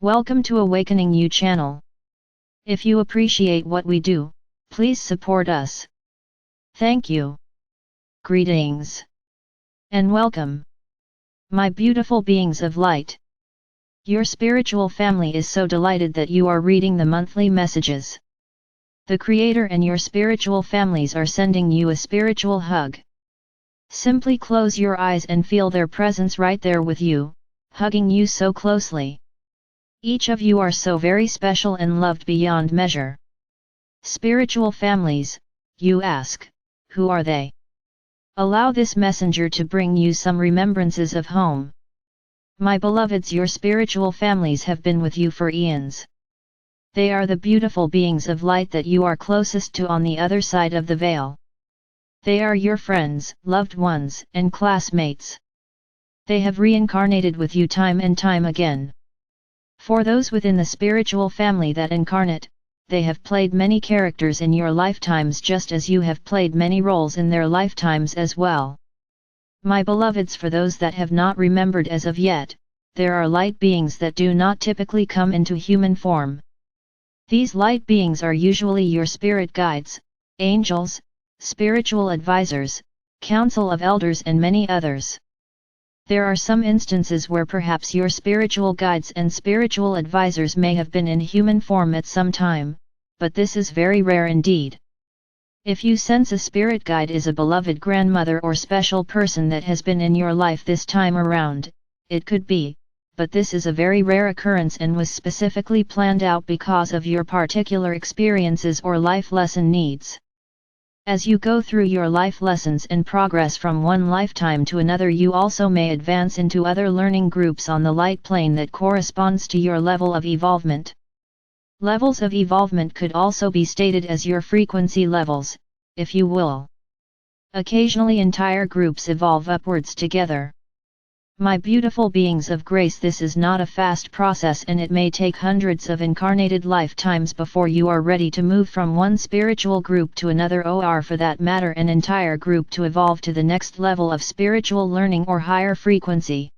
Welcome to Awakening You channel. If you appreciate what we do, please support us. Thank you. Greetings. And welcome. My beautiful beings of light. Your spiritual family is so delighted that you are reading the monthly messages. The Creator and your spiritual families are sending you a spiritual hug. Simply close your eyes and feel their presence right there with you, hugging you so closely. Each of you are so very special and loved beyond measure. Spiritual families, you ask, who are they? Allow this messenger to bring you some remembrances of home. My beloveds, your spiritual families have been with you for eons. They are the beautiful beings of light that you are closest to on the other side of the veil. They are your friends, loved ones, and classmates. They have reincarnated with you time and time again. For those within the spiritual family that incarnate, they have played many characters in your lifetimes just as you have played many roles in their lifetimes as well. My beloveds, for those that have not remembered as of yet, there are light beings that do not typically come into human form. These light beings are usually your spirit guides, angels, spiritual advisors, council of elders, and many others. There are some instances where perhaps your spiritual guides and spiritual advisors may have been in human form at some time, but this is very rare indeed. If you sense a spirit guide is a beloved grandmother or special person that has been in your life this time around, it could be, but this is a very rare occurrence and was specifically planned out because of your particular experiences or life lesson needs. As you go through your life lessons and progress from one lifetime to another, you also may advance into other learning groups on the light plane that corresponds to your level of evolvement. Levels of evolvement could also be stated as your frequency levels, if you will. Occasionally entire groups evolve upwards together. My beautiful beings of grace, this is not a fast process and it may take hundreds of incarnated lifetimes before you are ready to move from one spiritual group to another, or for that matter an entire group to evolve to the next level of spiritual learning or higher frequency.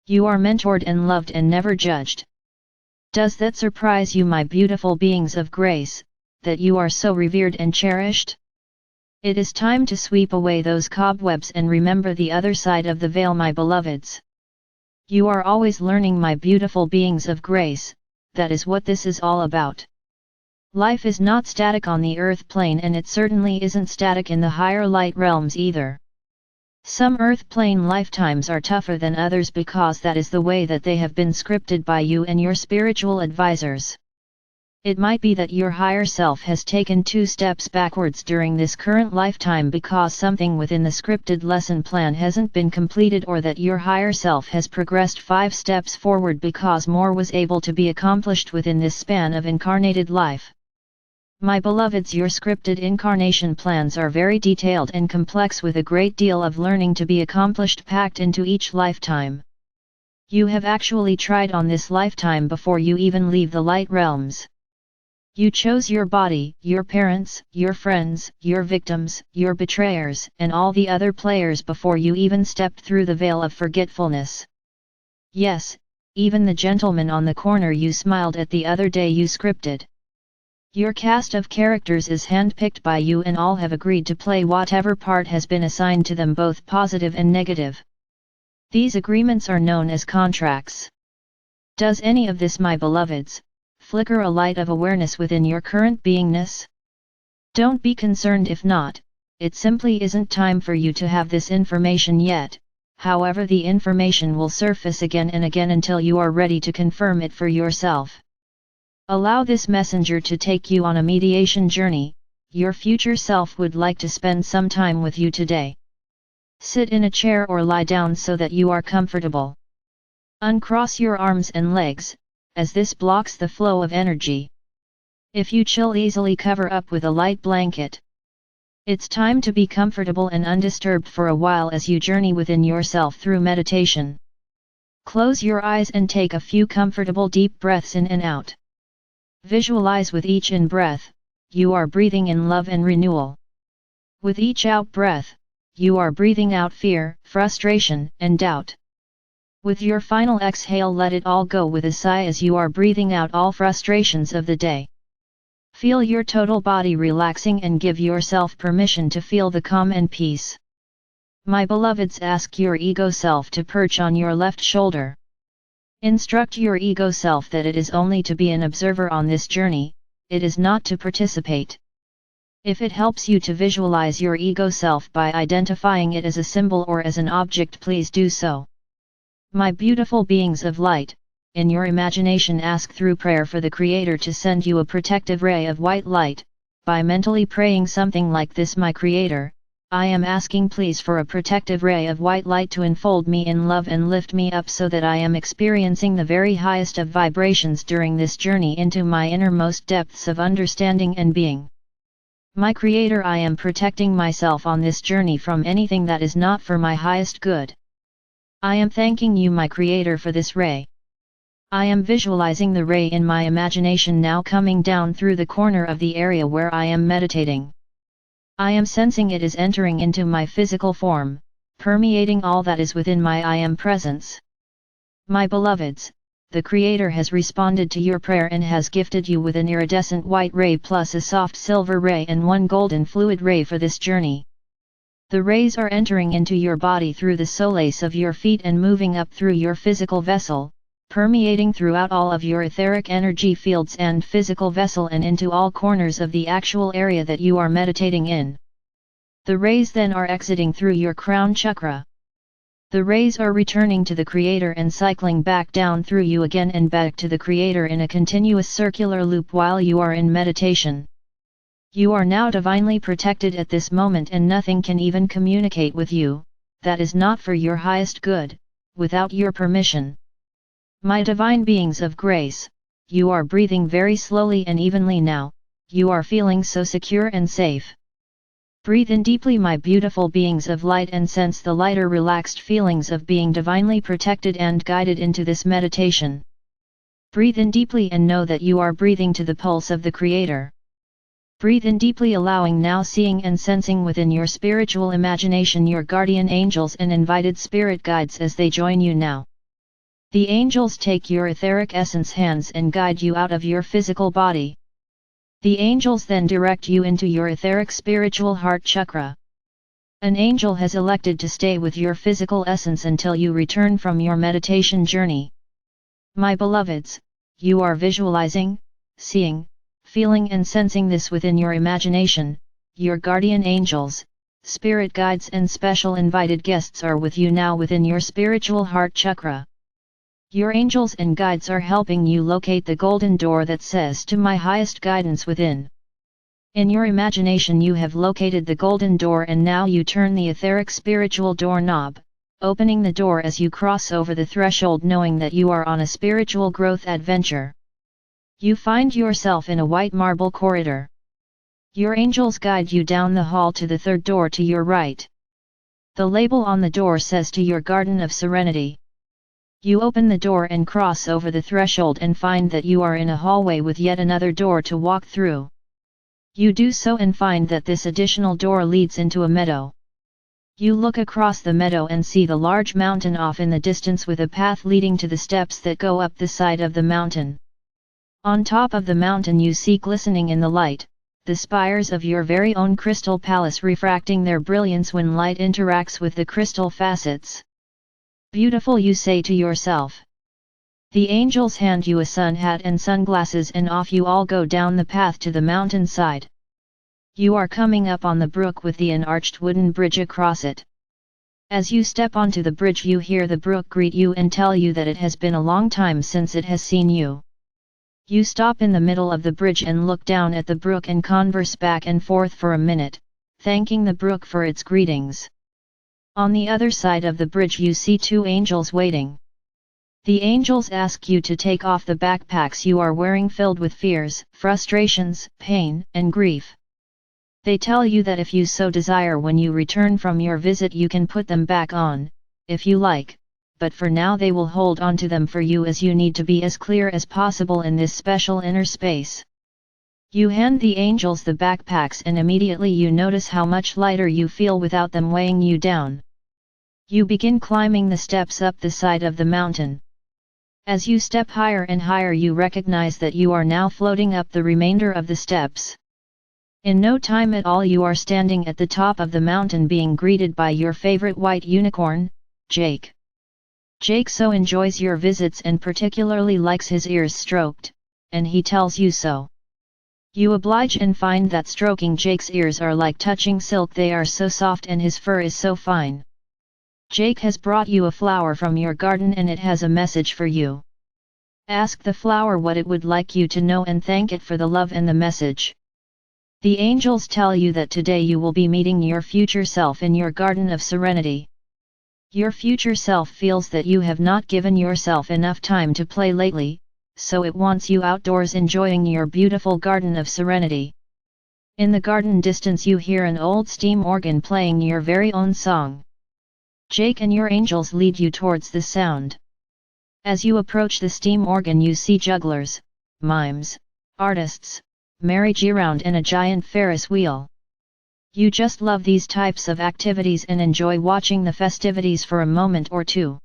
You are mentored and loved and never judged. Does that surprise you, my beautiful beings of grace, that you are so revered and cherished? It is time to sweep away those cobwebs and remember the other side of the veil, my beloveds. You are always learning, my beautiful beings of grace, that is what this is all about. Life is not static on the earth plane, and it certainly isn't static in the higher light realms either. Some earth plane lifetimes are tougher than others because that is the way that they have been scripted by you and your spiritual advisors. It might be that your higher self has taken 2 steps backwards during this current lifetime because something within the scripted lesson plan hasn't been completed, or that your higher self has progressed 5 steps forward because more was able to be accomplished within this span of incarnated life. My beloveds, your scripted incarnation plans are very detailed and complex, with a great deal of learning to be accomplished packed into each lifetime. You have actually tried on this lifetime before you even leave the light realms. You chose your body, your parents, your friends, your victims, your betrayers, and all the other players before you even stepped through the veil of forgetfulness. Yes, even the gentleman on the corner you smiled at the other day you scripted. Your cast of characters is handpicked by you, and all have agreed to play whatever part has been assigned to them, both positive and negative. These agreements are known as contracts. Does any of this, my beloveds, flicker a light of awareness within your current beingness? Don't be concerned if not, it simply isn't time for you to have this information yet. However, the information will surface again and again until you are ready to confirm it for yourself. Allow this messenger to take you on a mediation journey. Your future self would like to spend some time with you today. Sit in a chair or lie down so that you are comfortable. Uncross your arms and legs, as this blocks the flow of energy. If you chill easily, cover up with a light blanket. It's time to be comfortable and undisturbed for a while as you journey within yourself through meditation. Close your eyes and take a few comfortable deep breaths in and out. Visualize with each in-breath, you are breathing in love and renewal. With each out-breath, you are breathing out fear, frustration, and doubt. With your final exhale, let it all go with a sigh as you are breathing out all frustrations of the day. Feel your total body relaxing and give yourself permission to feel the calm and peace. My beloveds, ask your ego self to perch on your left shoulder. Instruct your ego self that it is only to be an observer on this journey, it is not to participate. If it helps you to visualize your ego self by identifying it as a symbol or as an object, please do so. My beautiful beings of light, in your imagination ask through prayer for the Creator to send you a protective ray of white light, by mentally praying something like this: My Creator, I am asking please for a protective ray of white light to enfold me in love and lift me up so that I am experiencing the very highest of vibrations during this journey into my innermost depths of understanding and being. My Creator, I am protecting myself on this journey from anything that is not for my highest good. I am thanking you, my Creator, for this ray. I am visualizing the ray in my imagination now coming down through the corner of the area where I am meditating. I am sensing it is entering into my physical form, permeating all that is within my I am presence. My beloveds, the Creator has responded to your prayer and has gifted you with an iridescent white ray plus a soft silver ray and one golden fluid ray for this journey. The rays are entering into your body through the soles of your feet and moving up through your physical vessel, permeating throughout all of your etheric energy fields and physical vessel and into all corners of the actual area that you are meditating in. The rays then are exiting through your crown chakra. The rays are returning to the Creator and cycling back down through you again and back to the Creator in a continuous circular loop while you are in meditation. You are now divinely protected at this moment, and nothing can even communicate with you that is not for your highest good, without your permission. My divine beings of grace, you are breathing very slowly and evenly now, you are feeling so secure and safe. Breathe in deeply, my beautiful beings of light, and sense the lighter, relaxed feelings of being divinely protected and guided into this meditation. Breathe in deeply and know that you are breathing to the pulse of the Creator. Breathe in deeply, allowing now seeing and sensing within your spiritual imagination your guardian angels and invited spirit guides as they join you now. The angels take your etheric essence hands and guide you out of your physical body. The angels then direct you into your etheric spiritual heart chakra. An angel has elected to stay with your physical essence until you return from your meditation journey. My beloveds, you are visualizing, seeing, feeling and sensing this within your imagination. Your guardian angels, spirit guides and special invited guests are with you now within your spiritual heart chakra. Your angels and guides are helping you locate the golden door that says to my highest guidance within. In your imagination you have located the golden door, and now you turn the etheric spiritual doorknob, opening the door as you cross over the threshold, knowing that you are on a spiritual growth adventure. You find yourself in a white marble corridor. Your angels guide you down the hall to the third door to your right. The label on the door says to your garden of serenity. You open the door and cross over the threshold and find that you are in a hallway with yet another door to walk through. You do so and find that this additional door leads into a meadow. You look across the meadow and see the large mountain off in the distance with a path leading to the steps that go up the side of the mountain. On top of the mountain you see glistening in the light, the spires of your very own crystal palace refracting their brilliance when light interacts with the crystal facets. Beautiful, you say to yourself. The angels hand you a sun hat and sunglasses, and off you all go down the path to the mountain side. You are coming up on the brook with the arched wooden bridge across it. As you step onto the bridge you hear the brook greet you and tell you that it has been a long time since it has seen you. You stop in the middle of the bridge and look down at the brook and converse back and forth for a minute, thanking the brook for its greetings. On the other side of the bridge you see two angels waiting. The angels ask you to take off the backpacks you are wearing filled with fears, frustrations, pain, and grief. They tell you that if you so desire when you return from your visit you can put them back on, if you like, but for now they will hold on to them for you as you need to be as clear as possible in this special inner space. You hand the angels the backpacks and immediately you notice how much lighter you feel without them weighing you down. You begin climbing the steps up the side of the mountain. As you step higher and higher, you recognize that you are now floating up the remainder of the steps. In no time at all you are standing at the top of the mountain being greeted by your favorite white unicorn, Jake. Jake so enjoys your visits and particularly likes his ears stroked, and he tells you so. You oblige and find that stroking Jake's ears are like touching silk, they are so soft and his fur is so fine. Jake has brought you a flower from your garden and it has a message for you. Ask the flower what it would like you to know and thank it for the love and the message. The angels tell you that today you will be meeting your future self in your garden of serenity. Your future self feels that you have not given yourself enough time to play lately, so it wants you outdoors enjoying your beautiful garden of serenity. In the garden distance you hear an old steam organ playing your very own song. Jake and your angels lead you towards the sound. As you approach the steam organ you see jugglers, mimes, artists, merry-go-round and a giant Ferris wheel. You just love these types of activities and enjoy watching the festivities for a moment or two.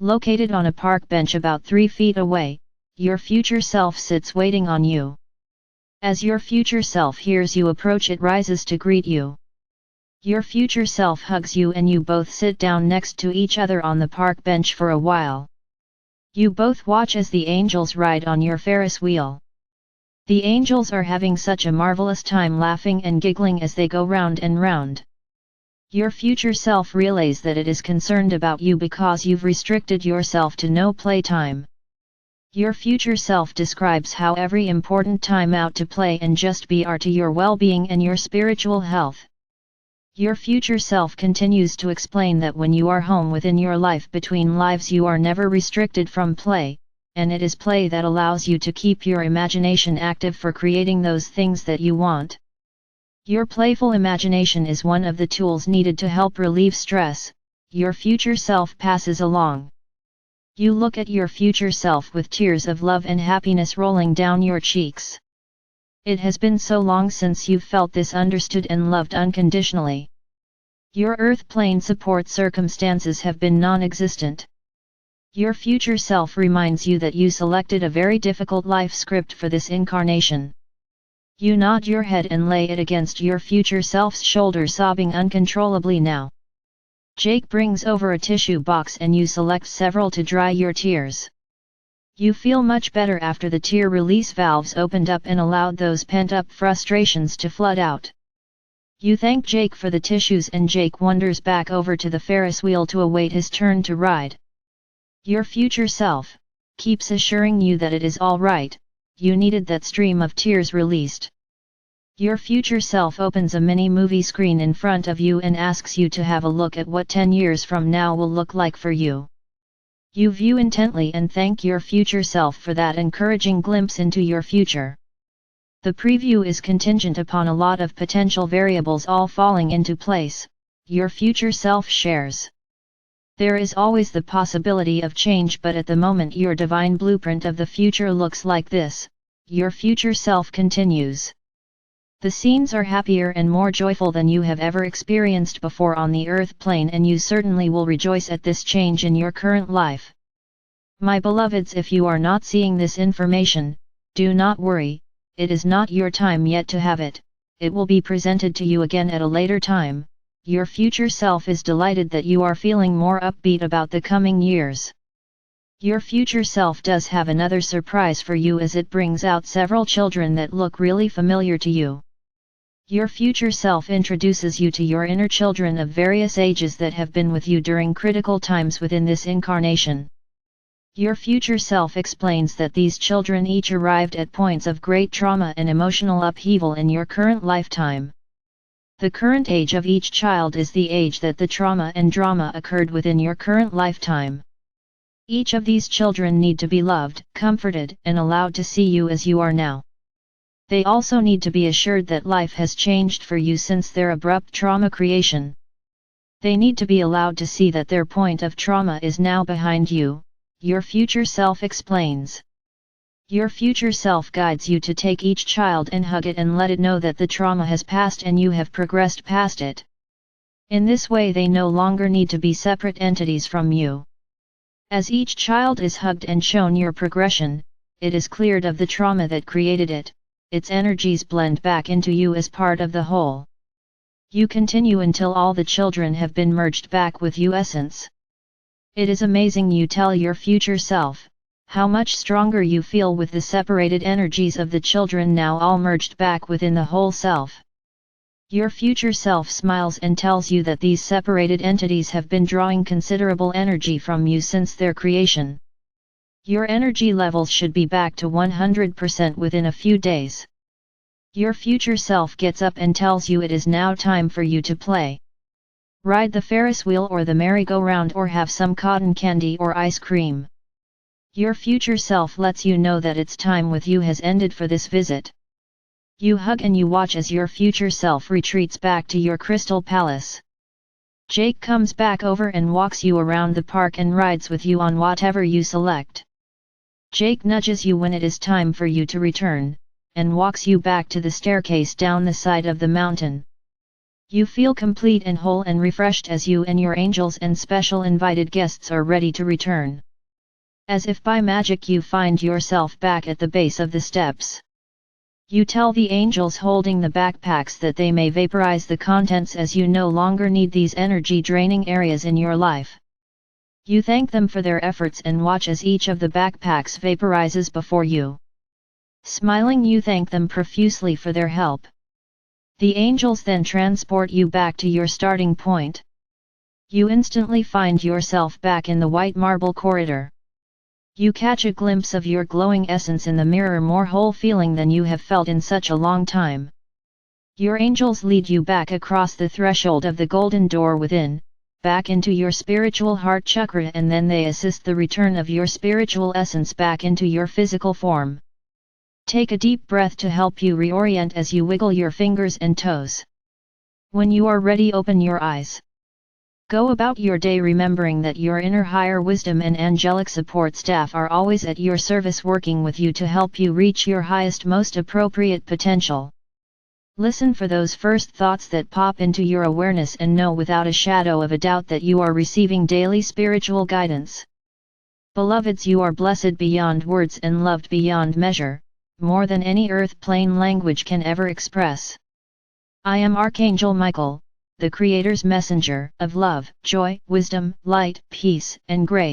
Located on a park bench about 3 feet away, your future self sits waiting on you. As your future self hears you approach, it rises to greet you. Your future self hugs you and you both sit down next to each other on the park bench for a while. You both watch as the angels ride on your Ferris wheel. The angels are having such a marvelous time laughing and giggling as they go round and round. Your future self relays that it is concerned about you because you've restricted yourself to no playtime. Your future self describes how every important time out to play and just be are to your well-being and your spiritual health. Your future self continues to explain that when you are home within your life between lives you are never restricted from play, and it is play that allows you to keep your imagination active for creating those things that you want. Your playful imagination is one of the tools needed to help relieve stress, your future self passes along. You look at your future self with tears of love and happiness rolling down your cheeks. It has been so long since you've felt this understood and loved unconditionally. Your earth plane support circumstances have been non-existent. Your future self reminds you that you selected a very difficult life script for this incarnation. You nod your head and lay it against your future self's shoulder, sobbing uncontrollably now. Jake brings over a tissue box and you select several to dry your tears. You feel much better after the tear release valves opened up and allowed those pent-up frustrations to flood out. You thank Jake for the tissues and Jake wanders back over to the Ferris wheel to await his turn to ride. Your future self keeps assuring you that it is all right, you needed that stream of tears released. Your future self opens a mini movie screen in front of you and asks you to have a look at what 10 years from now will look like for you. You view intently and thank your future self for that encouraging glimpse into your future. The preview is contingent upon a lot of potential variables all falling into place, your future self shares. There is always the possibility of change, but at the moment your divine blueprint of the future looks like this, your future self continues. The scenes are happier and more joyful than you have ever experienced before on the earth plane, and you certainly will rejoice at this change in your current life. My beloveds, if you are not seeing this information, do not worry, it is not your time yet to have it, it will be presented to you again at a later time. Your future self is delighted that you are feeling more upbeat about the coming years. Your future self does have another surprise for you as it brings out several children that look really familiar to you. Your future self introduces you to your inner children of various ages that have been with you during critical times within this incarnation. Your future self explains that these children each arrived at points of great trauma and emotional upheaval in your current lifetime. The current age of each child is the age that the trauma and drama occurred within your current lifetime. Each of these children need to be loved, comforted, and allowed to see you as you are now. They also need to be assured that life has changed for you since their abrupt trauma creation. They need to be allowed to see that their point of trauma is now behind you, your future self explains. Your future self guides you to take each child and hug it and let it know that the trauma has passed and you have progressed past it. In this way they no longer need to be separate entities from you. As each child is hugged and shown your progression, it is cleared of the trauma that created it, its energies blend back into you as part of the whole. You continue until all the children have been merged back with you essence. It is amazing, you tell your future self, how much stronger you feel with the separated energies of the children now all merged back within the whole self. Your future self smiles and tells you that these separated entities have been drawing considerable energy from you since their creation. Your energy levels should be back to 100% within a few days. Your future self gets up and tells you it is now time for you to play. Ride the Ferris wheel or the merry-go-round or have some cotton candy or ice cream. Your future self lets you know that its time with you has ended for this visit. You hug and you watch as your future self retreats back to your crystal palace. Jake comes back over and walks you around the park and rides with you on whatever you select. Jake nudges you when it is time for you to return, and walks you back to the staircase down the side of the mountain. You feel complete and whole and refreshed as you and your angels and special invited guests are ready to return. As if by magic you find yourself back at the base of the steps. You tell the angels holding the backpacks that they may vaporize the contents as you no longer need these energy-draining areas in your life. You thank them for their efforts and watch as each of the backpacks vaporizes before you. Smiling, you thank them profusely for their help. The angels then transport you back to your starting point. You instantly find yourself back in the white marble corridor. You catch a glimpse of your glowing essence in the mirror, more whole feeling than you have felt in such a long time. Your angels lead you back across the threshold of the golden door within, back into your spiritual heart chakra, and then they assist the return of your spiritual essence back into your physical form. Take a deep breath to help you reorient as you wiggle your fingers and toes. When you are ready, open your eyes. Go about your day remembering that your inner higher wisdom and angelic support staff are always at your service, working with you to help you reach your highest, most appropriate potential. Listen for those first thoughts that pop into your awareness and know without a shadow of a doubt that you are receiving daily spiritual guidance. Beloveds, you are blessed beyond words and loved beyond measure, more than any earth plane language can ever express. I am Archangel Michael, the Creator's messenger of love, joy, wisdom, light, peace, and grace.